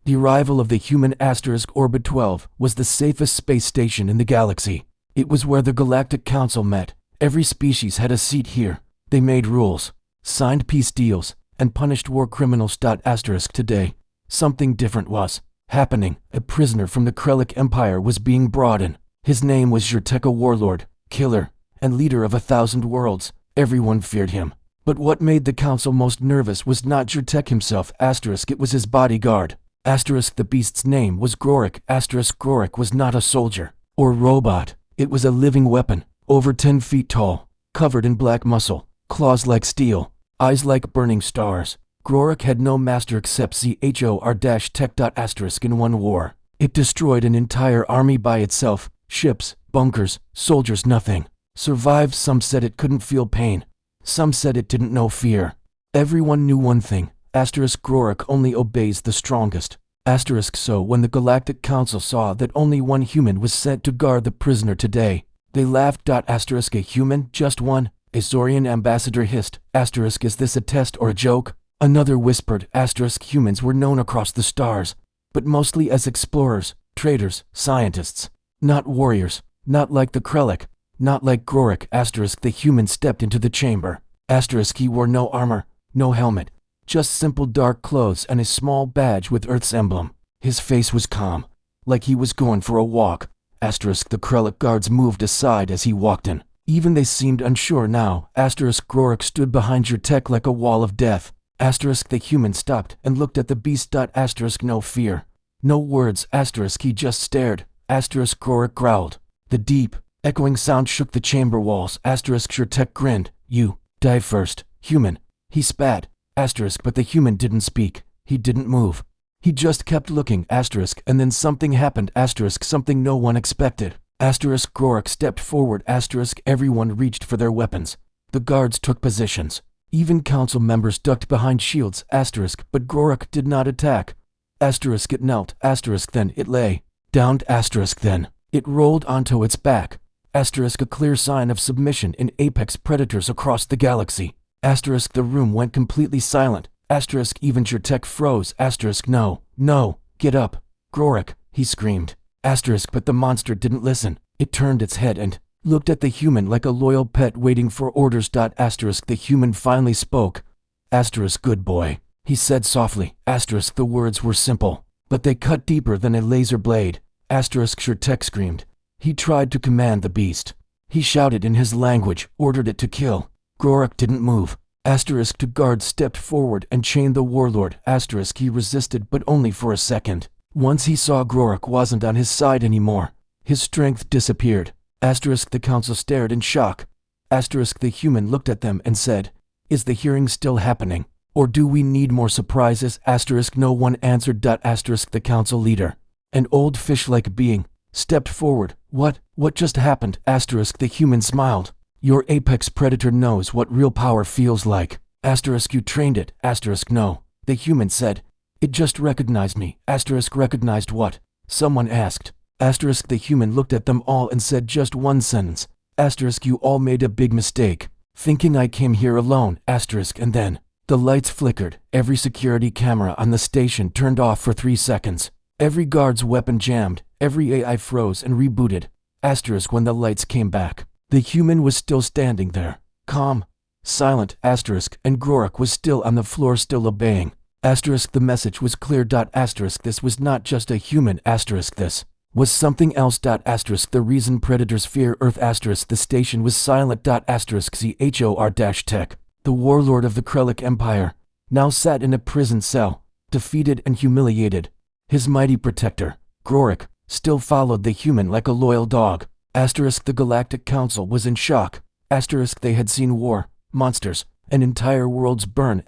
The arrival of the human Orbit 12 was the safest space station in the galaxy. It was where the Galactic Council met. Every species had a seat here. They made rules, signed peace deals, and punished war criminals. Today, something different was happening. A prisoner from the Krellick Empire was being brought in. His name was Zyrtec, a warlord, killer, and leader of 1,000 worlds. Everyone feared him. But what made the council most nervous was not Zyrtec himself. It was his bodyguard. The beast's name was Grorik. Grorik was not a soldier or robot. It was a living weapon, over 10 feet tall, covered in black muscle, claws like steel, eyes like burning stars. Grorik had no master except Tech. In one war, it destroyed an entire army by itself. Ships, bunkers, soldiers, nothing survived. Some said it couldn't feel pain. Some said it didn't know fear. Everyone knew one thing. Grorik only obeys the strongest. So when the Galactic Council saw that only one human was sent to guard the prisoner today, they laughed. A human? Just one? A Zorian ambassador hissed. Is this a test or a joke? Another whispered. Humans were known across the stars, but mostly as explorers, traders, scientists. Not warriors, not like the Krellick, not like Grorik. The human stepped into the chamber. He wore no armor, no helmet, just simple dark clothes and a small badge with Earth's emblem. His face was calm, like he was going for a walk. The Krellick guards moved aside as he walked in. Even they seemed unsure now. Grorik stood behind Zyrtec like a wall of death. The human stopped and looked at the beast. No fear, no words. He just stared. Grorik growled. The deep, echoing sound shook the chamber walls. Zyrtec grinned. You die first, human. He spat. But the human didn't speak. He didn't move. He just kept looking. And then something happened. Something no one expected. Grorik stepped forward. Everyone reached for their weapons. The guards took positions. Even council members ducked behind shields. But Grorik did not attack. It knelt. Then it lay down. Then it rolled onto its back. A clear sign of submission in apex predators across the galaxy. The room went completely silent. Even Zyrtec froze. No, get up, Grorik, he screamed. But the monster didn't listen. It turned its head and looked at the human like a loyal pet waiting for orders. The human finally spoke. Good boy, he said softly. The words were simple, but they cut deeper than a laser blade. Zyrtec screamed. He tried to command the beast. He shouted in his language, ordered it to kill. Grorik didn't move. The guard stepped forward and chained the warlord. He resisted, but only for a second. Once he saw Grorik wasn't on his side anymore, his strength disappeared. The council stared in shock. The human looked at them and said, "Is the hearing still happening? Or do we need more surprises?" No one answered. The council leader, an old fish-like being, stepped forward. What just happened?" The human smiled. "Your apex predator knows what real power feels like. You trained it." No, the human said. "It just recognized me." Recognized what? Someone asked. The human looked at them all and said just one sentence. You all made a big mistake, thinking I came here alone. And then the lights flickered. Every security camera on the station turned off for 3 seconds. Every guard's weapon jammed. Every AI froze and rebooted. When the lights came back, the human was still standing there, calm, silent. And Grorik was still on the floor, still obeying. The message was clear. This was not just a human. This was something else. The reason predators fear Earth. The station was silent. Tech, the warlord of the Krellick Empire, now sat in a prison cell, defeated and humiliated. His mighty protector, Grorik, still followed the human like a loyal dog. The Galactic Council was in shock. They had seen war, monsters, and entire worlds burn.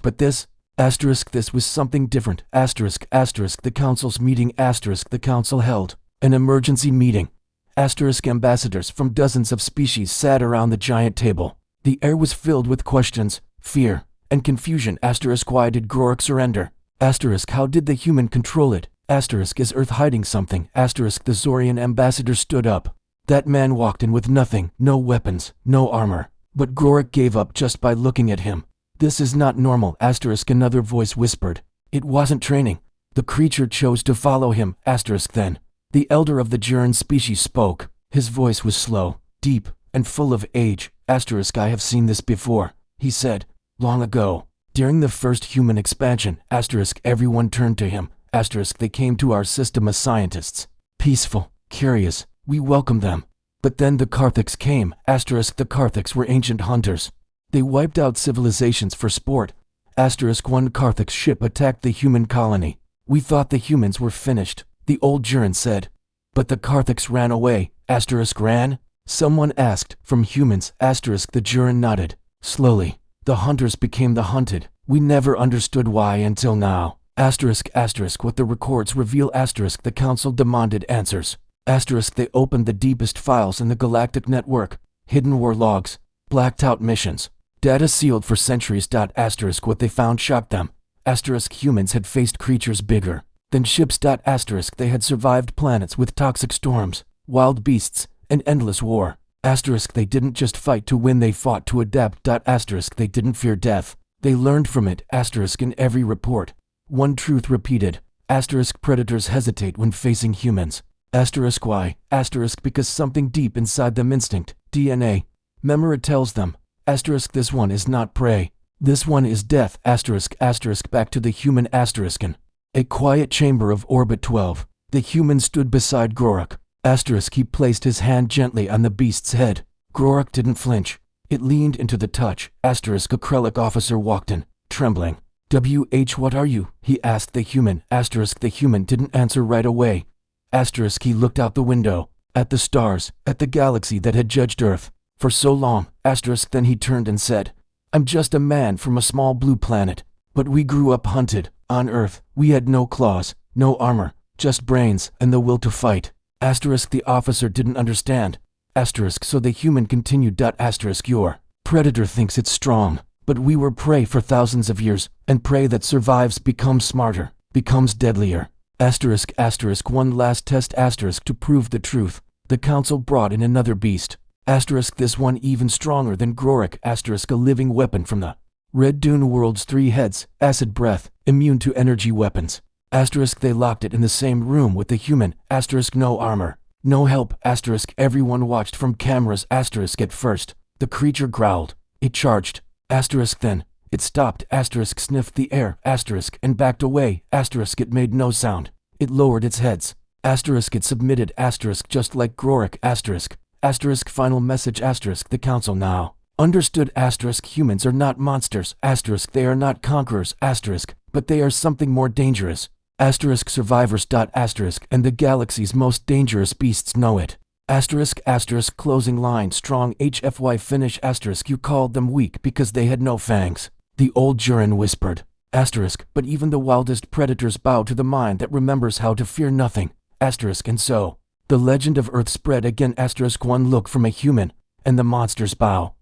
But this was something different. The council's meeting. The council held an emergency meeting. Ambassadors from dozens of species sat around the giant table. The air was filled with questions, fear, and confusion. Why did Grorik surrender? How did the human control it? Is Earth hiding something? The Zorian ambassador stood up. That man walked in with nothing, no weapons, no armor. But Grorik gave up just by looking at him. "This is not normal." Another voice whispered. "It wasn't training. The creature chose to follow him, asterisk then. The elder of the Juran species spoke. His voice was slow, deep, and full of age. Asterisk I have seen this before, he said, long ago. During the first human expansion, asterisk everyone turned to him, asterisk they came to our system as scientists. Peaceful, curious, we welcomed them. But then the Karthiks came, asterisk the Karthiks were ancient hunters. They wiped out civilizations for sport. Asterisk one Karthik ship attacked the human colony. We thought the humans were finished, the old Juran said. But the Karthiks ran away, asterisk ran? Someone asked, from humans, asterisk the Juran nodded. Slowly, the hunters became the hunted. We never understood why until now. Asterisk what the records reveal asterisk the council demanded answers. Asterisk they opened the deepest files in the galactic network, hidden war logs, blacked out missions, data sealed for centuries. Asterisk what they found shocked them. Asterisk humans had faced creatures bigger than ships. Asterisk they had survived planets with toxic storms, wild beasts, and endless war. Asterisk they didn't just fight to win, they fought to adapt. Asterisk they didn't fear death, they learned from it. Asterisk in every report, one truth repeated. Asterisk predators hesitate when facing humans. Asterisk why? Asterisk because something deep inside them, instinct, DNA, memory tells them. Asterisk this one is not prey. This one is death. Asterisk back to the human. Asteriskin. A quiet chamber of orbit 12. The human stood beside Grorik. Asterisk he placed his hand gently on the beast's head. Grorik didn't flinch. It leaned into the touch. Asterisk a Krellic officer walked in, trembling. What are you? He asked the human. Asterisk the human didn't answer right away. Asterisk he looked out the window, at the stars, at the galaxy that had judged Earth for so long. Asterisk then he turned and said, I'm just a man from a small blue planet, but we grew up hunted. On Earth, we had no claws, no armor, just brains and the will to fight. Asterisk the officer didn't understand. Asterisk so the human continued. Asterisk your predator thinks it's strong, but we were prey for thousands of years, and prey that survives becomes smarter, becomes deadlier. Asterisk one last test. Asterisk to prove the truth, the council brought in another beast. Asterisk this one even stronger than Grorik. Asterisk a living weapon from the Red Dune world's 3 heads, acid breath, immune to energy weapons. Asterisk they locked it in the same room with the human. Asterisk no armor, no help. Asterisk everyone watched from cameras. Asterisk at first, the creature growled. It charged. Asterisk then, it stopped. Asterisk sniffed the air. Asterisk and backed away. Asterisk it made no sound. It lowered its heads. Asterisk it submitted. Asterisk just like Grorik. Asterisk final message. Asterisk the council now understood. Asterisk humans are not monsters. Asterisk they are not conquerors. Asterisk but they are something more dangerous. Asterisk survivors. Asterisk and the galaxy's most dangerous beasts know it. Asterisk closing line strong HFY finish. Asterisk you called them weak because they had no fangs, the old Juran whispered. Asterisk but even the wildest predators bow to the mind that remembers how to fear nothing. Asterisk and so the legend of Earth spread again. Asterisk one look from a human, and the monsters bow.